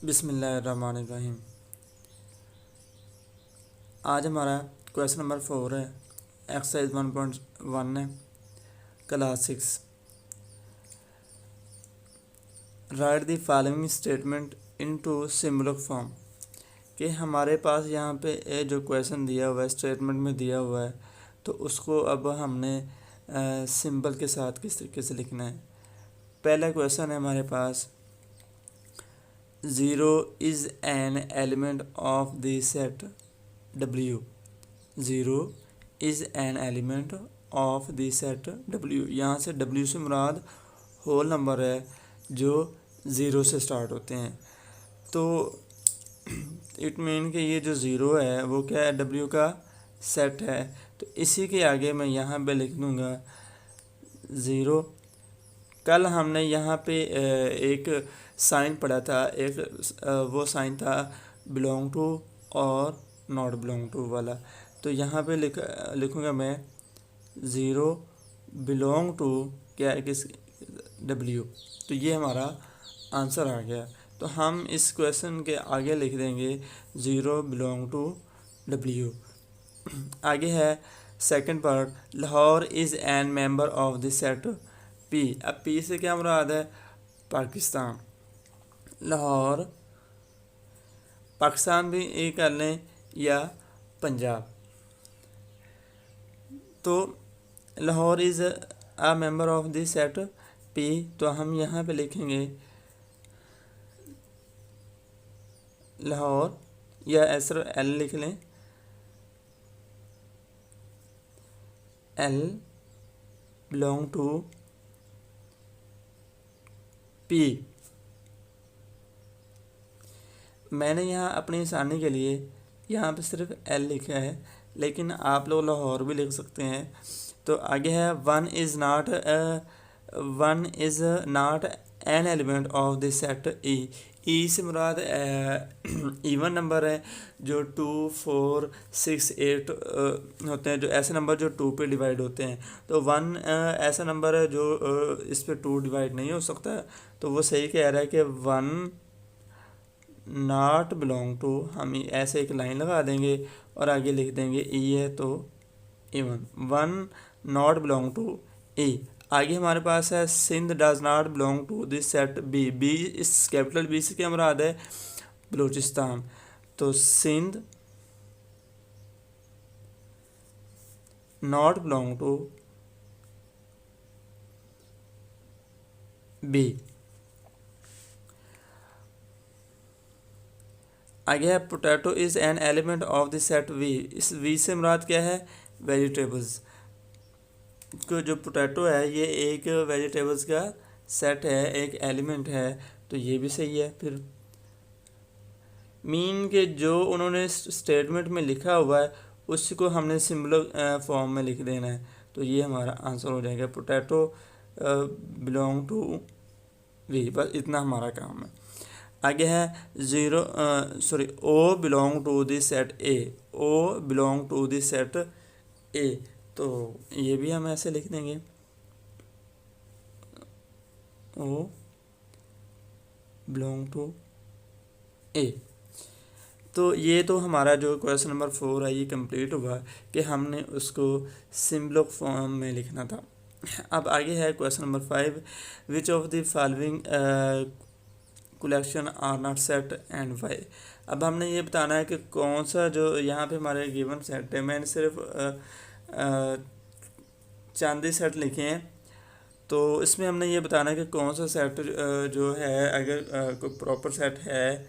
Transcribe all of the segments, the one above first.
बिस्मिल्लाहिर्रहमानिर्रहीम। आज हमारा क्वेश्चन नंबर 4 है, एक्सरसाइज 1.1 है, class 6। Right the following statement into symbolic form. कि हमारे पास यहाँ पे ये जो क्वेश्चन दिया हुआ है, स्टेटमेंट में दिया हुआ है, तो उसको अब हमने सिंबल के साथ किस तरीके से लिखना है। पहला क्वेश्चन है हमारे पास, 0 is an element of the set W। 0 is an element of the set W। यहाँ से W से मुराद होल नंबर है जो 0 से स्टार्ट होते हैं। तो इट मीन कि ये जो 0 है वो क्या है, W का सेट है। तो इसी के आगे मैं यहाँ पे लिख दूँगा 0। कल हमने यहाँ पे एक साइन पढ़ा था, एक वो साइन था बिलोंग टू और नॉट बिलोंग टू वाला। तो यहाँ पे लिखूँगा मैं 0 बिलोंग टू क्या है, किस W। तो ये हमारा आंसर आ गया। तो हम इस क्वेश्चन के आगे लिख देंगे 0 बिलोंग टू W। आगे है second part, Lahore is an member of the set P। अब P से क्या मुराद है, पाकिस्तान। लाहौर पाकिस्तान भी ये कर लें या पंजाब। तो Lahore is a member of the set P। तो हम यहाँ पे लिखेंगे लाहौर, या ऐसा L लिख लें, L बिलोंग टू P। मैंने यहाँ अपनी आसानी के लिए यहाँ पे सिर्फ L लिखा है, लेकिन आप लोग लाहौर भी लिख सकते हैं। तो आगे है one is not an element of the set ई से मुराद इवन नंबर है जो 2, 4, 6, 8 होते हैं, जो ऐसे नंबर जो 2 पे डिवाइड होते हैं। तो 1 ऐसा नंबर है जो इस पे 2 डिवाइड नहीं हो सकता। तो वो सही कह रहा है कि 1 नॉट बिलोंग टू, हम ऐसे एक लाइन लगा देंगे और आगे लिख देंगे ई है तो even 1 not belong to E. आगे हमारे पास है Sindh does not belong to this set B. B इस कैपिटल बी से क्या मुराद है, बलूचिस्तान। तो Sindh not belong to B. आगे है potato is an element of the set V. इस वी से मुराद क्या है, वेजिटेबल्स। को जो पोटैटो है ये एक वेजिटेबल्स का सेट है, एक एलिमेंट है। तो ये भी सही है। फिर मीन के जो उन्होंने स्टेटमेंट में लिखा हुआ है उसको हमने सिंबल फॉर्म में लिख देना है। तो ये हमारा आंसर हो जाएगा, पोटैटो बिलोंग टू वी। बस इतना हमारा काम है। आगे है O belong to the set A. O belong to the set A. तो ये भी हम ऐसे लिख देंगे, ओ बिलोंग टू ए। तो ये तो हमारा जो क्वेश्चन नंबर 4 है ये कंप्लीट हुआ कि हमने उसको सिंबलिक फॉर्म में लिखना था। अब आगे है question number 5, which of the following collection are not set and why. अब हमने ये बताना है कि कौन सा जो यहाँ पे हमारे गिवन सेट है, मैंने सिर्फ चांदी सेट लिखे हैं। तो इसमें हमने ये बताना है कि कौन सा सेट जो है, अगर कोई प्रॉपर सेट है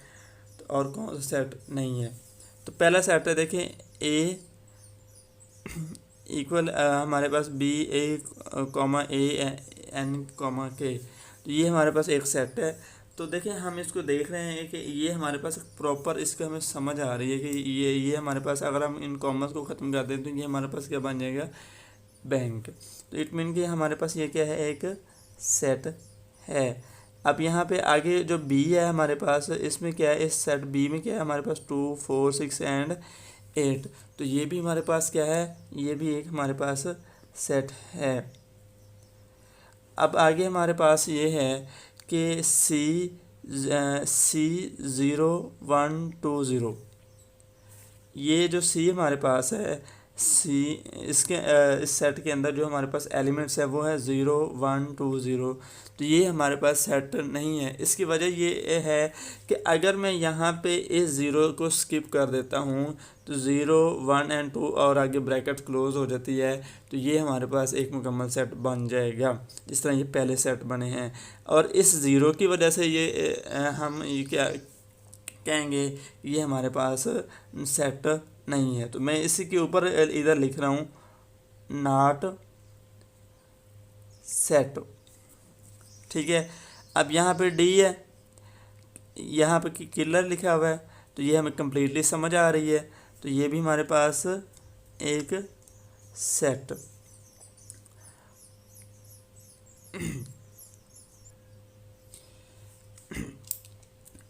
और कौन सा सेट नहीं है। तो पहला सेट है, देखें ए इक्वल हमारे पास B A comma A N comma के। तो ये हमारे पास एक सेट है। तो देखें हम इसको देख रहे हैं कि ये हमारे पास प्रॉपर इसका हमें समझ आ रही है कि ये हमारे पास, अगर हम इन कॉमर्स को ख़त्म कर दें तो ये हमारे पास क्या बन जाएगा, बैंक। तो इट मीन कि हमारे पास ये क्या है, एक सेट है। अब यहाँ पे आगे जो बी है हमारे पास, इसमें क्या है, इस सेट बी में क्या है हमारे पास 2, 4, 6 एंड 8। तो ये भी हमारे पास क्या है, ये भी एक हमारे पास सेट है। अब आगे हमारे पास ये है कि सी C0120, ये जो सी हमारे पास है, सी इसके इस सेट के अंदर जो हमारे पास एलिमेंट्स है वो है 0120। तो ये हमारे पास सेट नहीं है। इसकी वजह ये है कि अगर मैं यहाँ पे इस ज़ीरो को स्किप कर देता हूँ तो 0 1 एंड 2 और आगे ब्रैकेट क्लोज हो जाती है, तो ये हमारे पास एक मुकम्मल सेट बन जाएगा जिस तरह ये पहले सेट बने हैं। और इस ज़ीरो की वजह से ये हम ये क्या कहेंगे, ये हमारे पास सेट नहीं है। तो मैं इसी के ऊपर इधर लिख रहा हूँ नॉट सेट। ठीक है, अब यहाँ पे डी है, यहाँ पे किलर लिखा हुआ है, तो ये हमें कम्प्लीटली समझ आ रही है। तो ये भी हमारे पास एक सेट।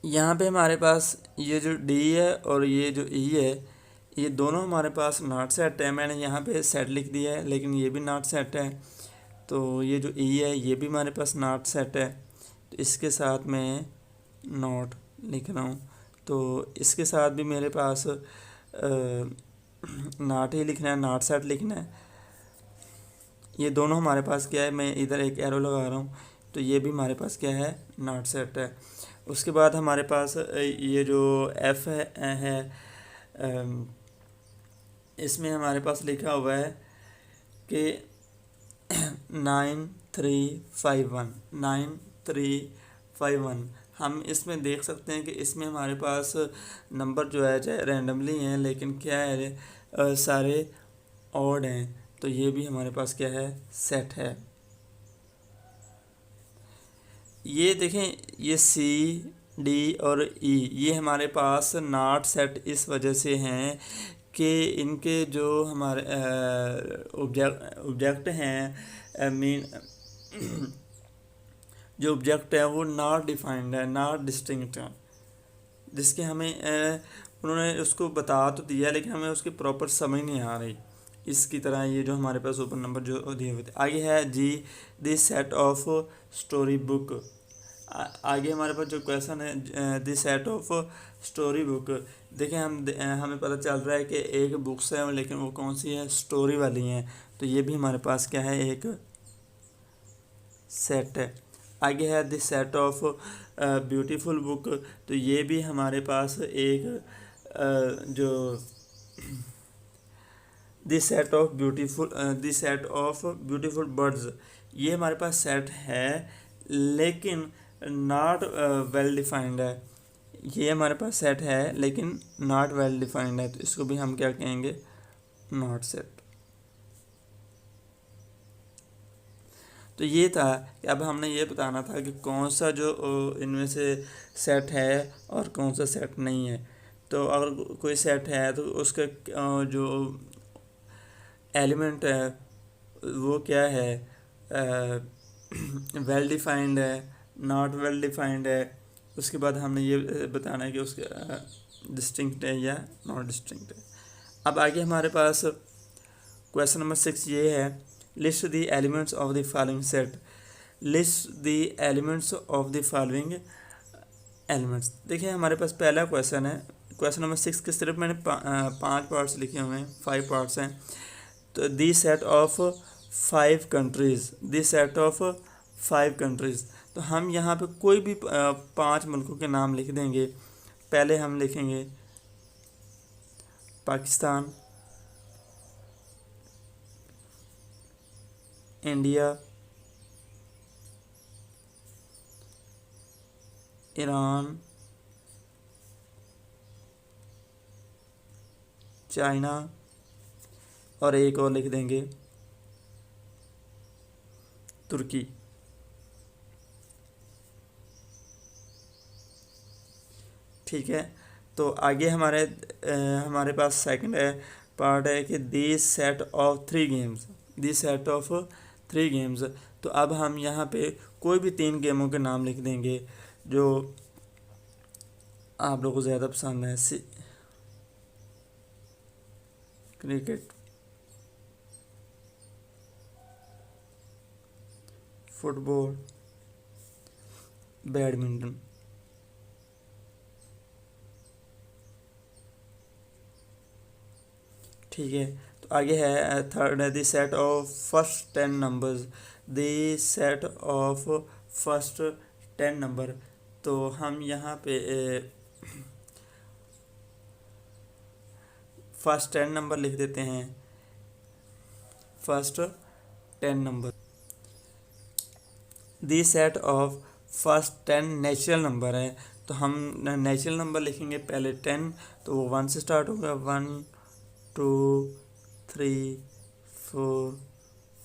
यहाँ पे हमारे पास ये जो डी है और ये जो ई है, ये दोनों हमारे पास नॉट सेट है। मैंने यहाँ पे सेट लिख दिया है लेकिन ये भी नॉट सेट है। तो ये जो ई है ये भी हमारे पास नॉट सेट है, तो इसके साथ मैं नॉट लिख रहा हूँ। तो इसके साथ भी मेरे पास नॉट ही लिखना है, नॉट सेट लिखना है। ये दोनों हमारे पास क्या है, मैं इधर एक एरो लगा रहा हूँ, तो ये भी हमारे पास क्या है, नॉट सेट है। उसके बाद हमारे पास ये जो एफ है इसमें हमारे पास लिखा हुआ है कि 9351। हम इसमें देख सकते हैं कि इसमें हमारे पास नंबर जो है चाहे रैंडमली हैं लेकिन क्या है सारे ऑड हैं, तो ये भी हमारे पास क्या है, सेट है। ये देखें, ये सी डी और ई ये हमारे पास नॉट सेट इस वजह से हैं कि इनके जो हमारे ऑब्जेक्ट हैं मीन जो ऑब्जेक्ट है वो नॉट डिफाइंड है, नॉट डिस्टिंक्ट है, जिसके हमें उन्होंने उसको बता तो दिया लेकिन हमें उसकी प्रॉपर समझ नहीं आ रही। इसकी तरह ये जो हमारे पास ऊपर नंबर जो दिए हुए थे। आगे है G this set of story book. आगे हमारे पास जो क्वेश्चन है this set of story book. देखें हमें पता चल रहा है कि एक बुक्स है लेकिन वो कौन सी है, स्टोरी वाली हैं, तो ये भी हमारे पास क्या है, एक सेट है। आगे है this set of beautiful book, तो ये भी हमारे पास एक जो this set of beautiful birds, ये हमारे पास सेट है लेकिन नॉट वेल डिफाइंड है। ये हमारे पास सेट है लेकिन नॉट वेल डिफाइंड है, तो इसको भी हम क्या कहेंगे, नॉट सेट। तो ये था कि अब हमने ये बताना था कि कौन सा जो इनमें से सेट है और कौन सा सेट नहीं है। तो अगर कोई सेट है तो उसका जो एलिमेंट है वो क्या है, वेल डिफाइंड है, नॉट वेल डिफाइंड है। उसके बाद हमने ये बताना है कि उसका डिस्टिंक्ट है या नॉट डिस्टिंक्ट है। अब आगे हमारे पास क्वेश्चन नंबर 6 ये है, list the elements of the following set. List the elements of the following elements. देखिए हमारे पास पहला क्वेश्चन है, क्वेश्चन नंबर 6 के सिर्फ मैंने 5 पार्ट्स लिखे हुए हैं, 5 पार्ट्स हैं। तो the set of 5 countries, the set of 5 countries. तो हम यहाँ पे कोई भी 5 मुल्कों के नाम लिख देंगे। पहले हम लिखेंगे पाकिस्तान, इंडिया, ईरान, चाइना और एक और लिख देंगे तुर्की। ठीक है, तो आगे हमारे पास सेकंड है पार्ट है कि this set of 3 games, this set of 3 games. तो अब हम यहाँ पे कोई भी 3 गेमों के नाम लिख देंगे जो आप लोगों को ज़्यादा पसंद है। Cricket, football, badminton. ठीक है। तो आगे है थर्ड है the set of first 10 numbers, the set of first 10 number. तो हम यहाँ पे फर्स्ट 10 नंबर लिख देते हैं। First 10 number, the set of first 10 natural number है। तो हम नेचुरल नंबर लिखेंगे पहले 10, तो वो 1 से स्टार्ट होगा। 1 2 3 4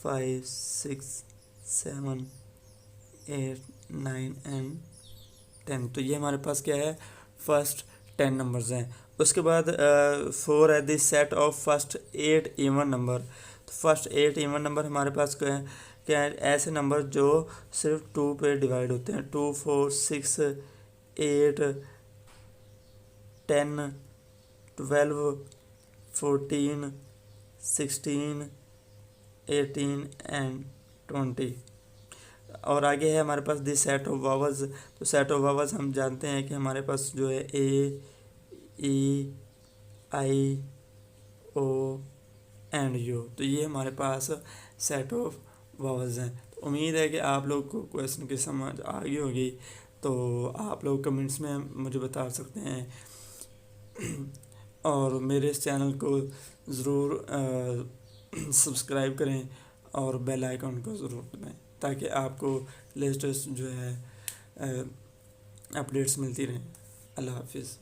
5 6 7 8 9 एंड 10। तो ये हमारे पास क्या है, फर्स्ट 10 नंबर्स हैं। उसके बाद 4 है the set of first 8 even number. तो फर्स्ट 8 इवन नंबर हमारे पास क्या है, ऐसे नंबर जो सिर्फ 2 पे डिवाइड होते हैं। 2 4 6 8 10 12 14 16 18 एंड 20। और आगे है हमारे पास दी सेट ऑफ वावल्स। तो सेट ऑफ वावल्स हम जानते हैं कि हमारे पास जो है ए ई आई ओ एंड यू। तो ये हमारे पास सेट ऑफ वावल्स हैं। तो उम्मीद है कि आप लोग को क्वेश्चन की समझ आ गई होगी। तो आप लोग कमेंट्स में मुझे बता सकते हैं और मेरे इस चैनल को ज़रूर सब्सक्राइब करें और बेल आइकन को ज़रूर दबाएं ताकि आपको लेटेस्ट जो है अपडेट्स मिलती रहें। अल्लाह हाफिज़।